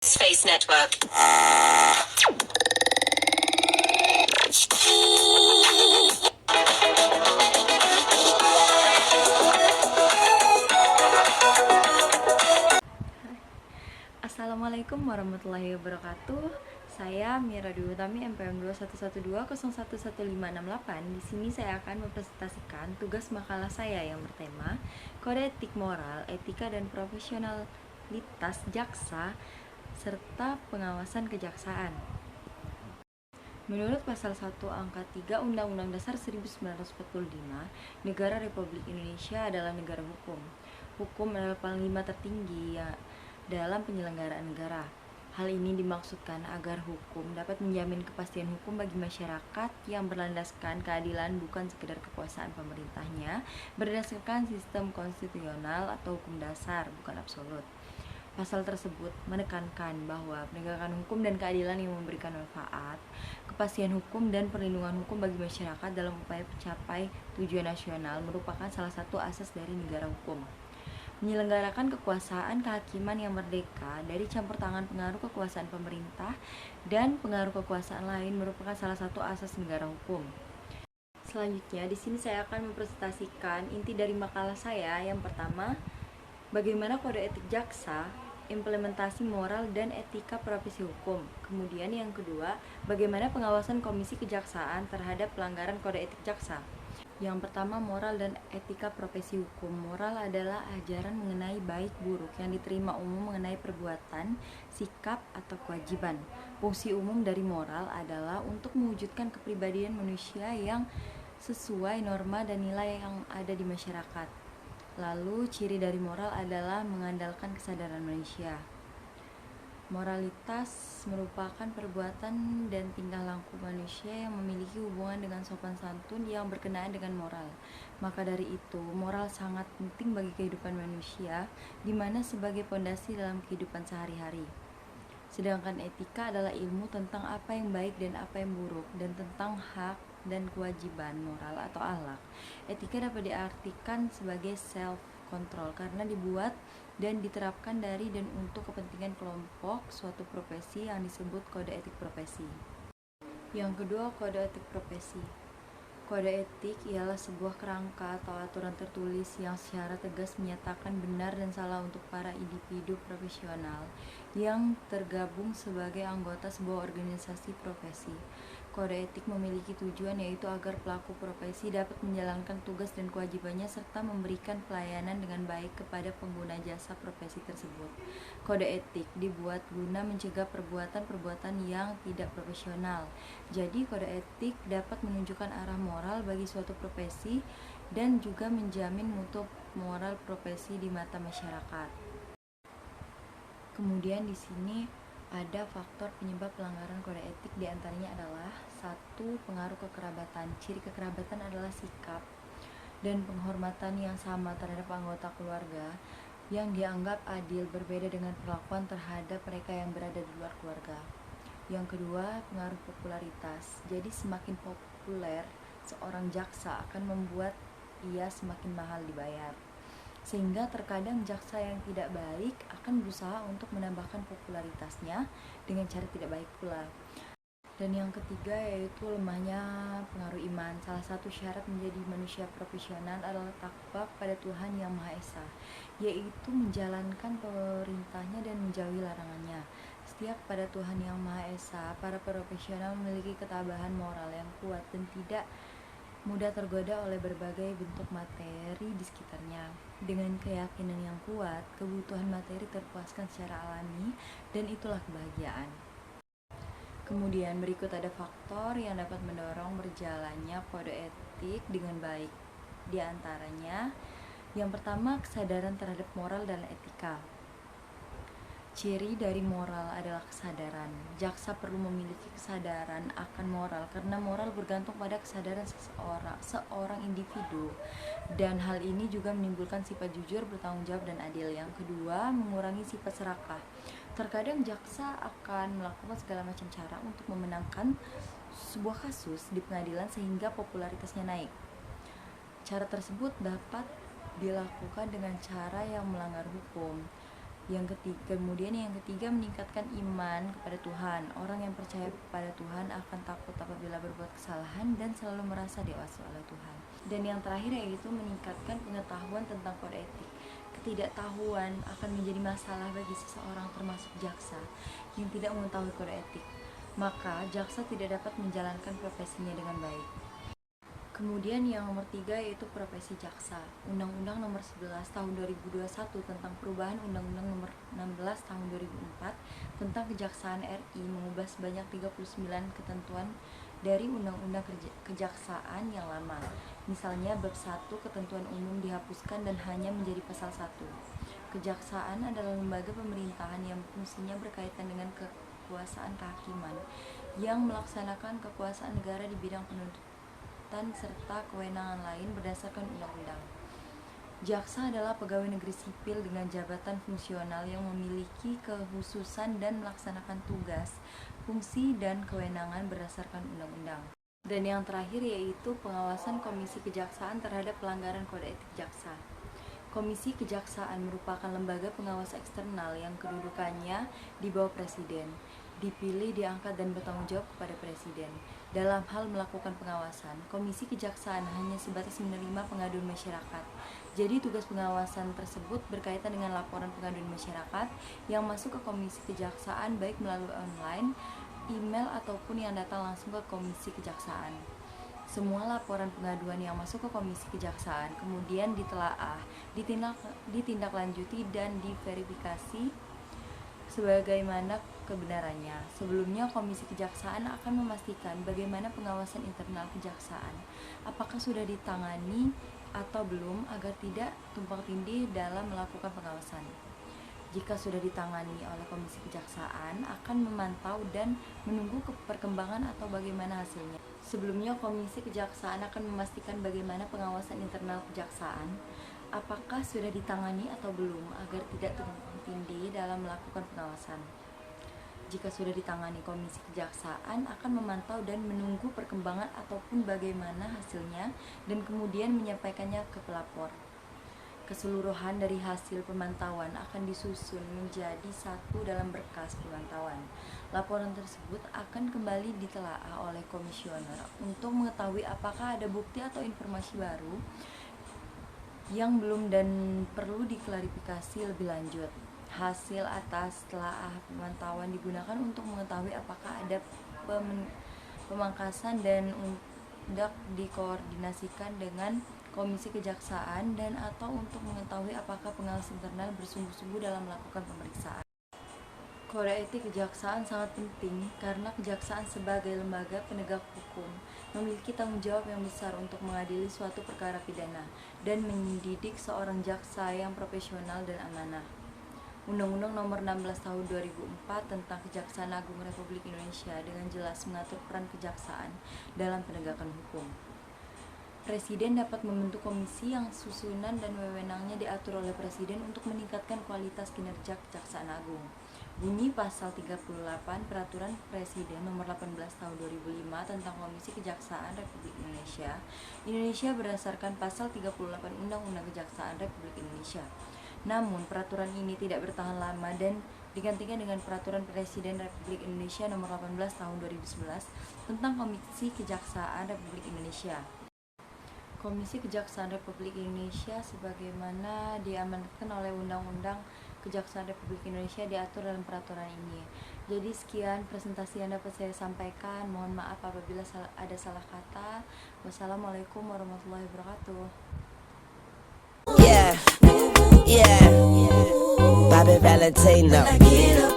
Space Network. Assalamualaikum warahmatullahi wabarakatuh. Saya Mira Dwi Utami, MPM 21120011568. Di sini saya akan mempresentasikan tugas makalah saya yang bertema Kode Etik Moral, Etika dan Profesionalitas Jaksa serta Pengawasan Kejaksaan. Menurut Pasal 1 Angka 3 Undang-Undang Dasar 1945, Negara Republik Indonesia adalah negara hukum. Hukum adalah panglima tertinggi dalam penyelenggaraan negara. Hal ini dimaksudkan agar hukum dapat menjamin kepastian hukum bagi masyarakat yang berlandaskan keadilan, bukan sekedar kekuasaan pemerintahnya berdasarkan sistem konstitusional atau hukum dasar, bukan absolut. Pasal tersebut menekankan bahwa penegakan hukum dan keadilan yang memberikan manfaat, kepastian hukum dan perlindungan hukum bagi masyarakat dalam upaya mencapai tujuan nasional merupakan salah satu asas dari negara hukum. Menyelenggarakan kekuasaan kehakiman yang merdeka dari campur tangan pengaruh kekuasaan pemerintah dan pengaruh kekuasaan lain merupakan salah satu asas negara hukum. Selanjutnya, di sini saya akan mempresentasikan inti dari makalah saya. Yang pertama, bagaimana kode etik jaksa, implementasi moral dan etika profesi hukum. Kemudian yang kedua, bagaimana pengawasan Komisi Kejaksaan terhadap pelanggaran kode etik jaksa. Yang pertama, moral dan etika profesi hukum. Moral adalah ajaran mengenai baik buruk yang diterima umum mengenai perbuatan, sikap, atau kewajiban. Fungsi umum dari moral adalah untuk mewujudkan kepribadian manusia yang sesuai norma dan nilai yang ada di masyarakat. Lalu, ciri dari moral adalah mengandalkan kesadaran manusia. Moralitas merupakan perbuatan dan tingkah laku manusia yang memiliki hubungan dengan sopan santun yang berkenaan dengan moral. Maka dari itu, moral sangat penting bagi kehidupan manusia, di mana sebagai pondasi dalam kehidupan sehari-hari. Sedangkan etika adalah ilmu tentang apa yang baik dan apa yang buruk, dan tentang hak dan kewajiban moral atau akhlak. Etika dapat diartikan sebagai self-control karena dibuat dan diterapkan dari dan untuk kepentingan kelompok suatu profesi yang disebut kode etik profesi. Yang kedua, kode etik profesi. Kode etik ialah sebuah kerangka atau aturan tertulis yang secara tegas menyatakan benar dan salah untuk para individu profesional yang tergabung sebagai anggota sebuah organisasi profesi. Kode etik memiliki tujuan yaitu agar pelaku profesi dapat menjalankan tugas dan kewajibannya serta memberikan pelayanan dengan baik kepada pengguna jasa profesi tersebut. Kode etik dibuat guna mencegah perbuatan-perbuatan yang tidak profesional. Jadi, kode etik dapat menunjukkan arah moral bagi suatu profesi dan juga menjamin mutu moral profesi di mata masyarakat. Kemudian di sini ada faktor penyebab pelanggaran kode etik, diantaranya adalah 1. Pengaruh kekerabatan. Ciri kekerabatan adalah sikap dan penghormatan yang sama terhadap anggota keluarga yang dianggap adil, berbeda dengan perlakuan terhadap mereka yang berada di luar keluarga. Yang kedua, pengaruh popularitas. Jadi semakin populer seorang jaksa akan membuat ia semakin mahal dibayar, sehingga terkadang jaksa yang tidak baik akan berusaha untuk menambahkan popularitasnya dengan cara tidak baik pula. Dan yang ketiga yaitu lemahnya pengaruh iman. Salah satu syarat menjadi manusia profesional adalah takwa kepada Tuhan Yang Maha Esa, yaitu menjalankan perintahnya dan menjauhi larangannya. Setia kepada Tuhan Yang Maha Esa, para profesional memiliki ketabahan moral yang kuat dan tidak mudah tergoda oleh berbagai bentuk materi di sekitarnya. Dengan keyakinan yang kuat, kebutuhan materi terpuaskan secara alami dan itulah kebahagiaan. Kemudian berikut ada faktor yang dapat mendorong berjalannya kode etik dengan baik. Di antaranya, yang pertama, kesadaran terhadap moral dan etika. Ciri dari moral adalah kesadaran. Jaksa perlu memiliki kesadaran akan moral karena moral bergantung pada kesadaran seorang individu, dan hal ini juga menimbulkan sifat jujur, bertanggung jawab, dan adil. Yang kedua, mengurangi sifat serakah. Terkadang jaksa akan melakukan segala macam cara untuk memenangkan sebuah kasus di pengadilan sehingga popularitasnya naik. Cara tersebut dapat dilakukan dengan cara yang melanggar hukum. Kemudian yang ketiga, meningkatkan iman kepada Tuhan. Orang yang percaya kepada Tuhan akan takut apabila berbuat kesalahan dan selalu merasa diawasi oleh Tuhan. Dan yang terakhir yaitu meningkatkan pengetahuan tentang kode etik. Ketidaktahuan akan menjadi masalah bagi seseorang, termasuk jaksa yang tidak mengetahui kode etik. Maka jaksa tidak dapat menjalankan profesinya dengan baik. Kemudian yang nomor 3 yaitu profesi jaksa. Undang-Undang nomor 11 tahun 2021 tentang perubahan Undang-Undang nomor 16 tahun 2004 tentang Kejaksaan RI mengubah sebanyak 39 ketentuan dari Undang-Undang Kejaksaan yang lama. Misalnya bab 1 ketentuan umum dihapuskan dan hanya menjadi pasal 1. Kejaksaan adalah lembaga pemerintahan yang fungsinya berkaitan dengan kekuasaan kehakiman yang melaksanakan kekuasaan negara di bidang penuntutan serta kewenangan lain berdasarkan undang-undang. Jaksa adalah pegawai negeri sipil dengan jabatan fungsional yang memiliki kekhususan dan melaksanakan tugas, fungsi, dan kewenangan berdasarkan undang-undang. Dan yang terakhir yaitu pengawasan Komisi Kejaksaan terhadap pelanggaran kode etik jaksa. Komisi Kejaksaan merupakan lembaga pengawas eksternal yang kedudukannya di bawah Presiden, dipilih, diangkat, dan bertanggung jawab kepada Presiden. Dalam hal melakukan pengawasan, Komisi Kejaksaan hanya sebatas menerima pengaduan masyarakat. Jadi tugas pengawasan tersebut berkaitan dengan laporan pengaduan masyarakat yang masuk ke Komisi Kejaksaan baik melalui online, email, ataupun yang datang langsung ke Komisi Kejaksaan. Semua laporan pengaduan yang masuk ke Komisi Kejaksaan kemudian ditelaah, ditindaklanjuti, dan diverifikasi sebagaimana kebenarannya. Sebelumnya, Komisi Kejaksaan akan memastikan bagaimana pengawasan internal kejaksaan, apakah sudah ditangani atau belum, agar tidak tumpang tindih dalam melakukan pengawasan. Jika sudah ditangani oleh Komisi Kejaksaan, akan memantau dan menunggu perkembangan atau bagaimana hasilnya. Sebelumnya, Komisi Kejaksaan akan memastikan bagaimana pengawasan internal kejaksaan, apakah sudah ditangani atau belum, agar tidak tumpang tindih dalam melakukan pengawasan. Jika sudah ditangani, Komisi Kejaksaan akan memantau dan menunggu perkembangan ataupun bagaimana hasilnya dan kemudian menyampaikannya ke pelapor. Keseluruhan dari hasil pemantauan akan disusun menjadi satu dalam berkas pemantauan. Laporan tersebut akan kembali ditelaah oleh komisioner untuk mengetahui apakah ada bukti atau informasi baru yang belum dan perlu diklarifikasi lebih lanjut. Hasil atas telaah pemantauan digunakan untuk mengetahui apakah ada pemangkasan dan hendak dikoordinasikan dengan Komisi Kejaksaan dan atau untuk mengetahui apakah pengawas internal bersungguh-sungguh dalam melakukan pemeriksaan. Kode etik kejaksaan sangat penting karena kejaksaan sebagai lembaga penegak hukum memiliki tanggung jawab yang besar untuk mengadili suatu perkara pidana dan mendidik seorang jaksa yang profesional dan amanah. Undang-Undang Nomor 16 Tahun 2004 tentang Kejaksaan Agung Republik Indonesia dengan jelas mengatur peran kejaksaan dalam penegakan hukum. Presiden dapat membentuk komisi yang susunan dan wewenangnya diatur oleh Presiden untuk meningkatkan kualitas kinerja Kejaksaan Agung. Bunyi Pasal 38 Peraturan Presiden Nomor 18 Tahun 2005 tentang Komisi Kejaksaan Republik Indonesia berdasarkan Pasal 38 Undang-Undang Kejaksaan Republik Indonesia. Namun, peraturan ini tidak bertahan lama dan digantikan dengan Peraturan Presiden Republik Indonesia Nomor 18 Tahun 2011 tentang Komisi Kejaksaan Republik Indonesia. Komisi Kejaksaan Republik Indonesia sebagaimana diamanatkan oleh Undang-Undang Kejaksaan Republik Indonesia diatur dalam peraturan ini. Jadi sekian presentasi yang dapat saya sampaikan. Mohon maaf apabila ada salah kata. Wassalamualaikum warahmatullahi wabarakatuh. Yeah, Bobby Valentino.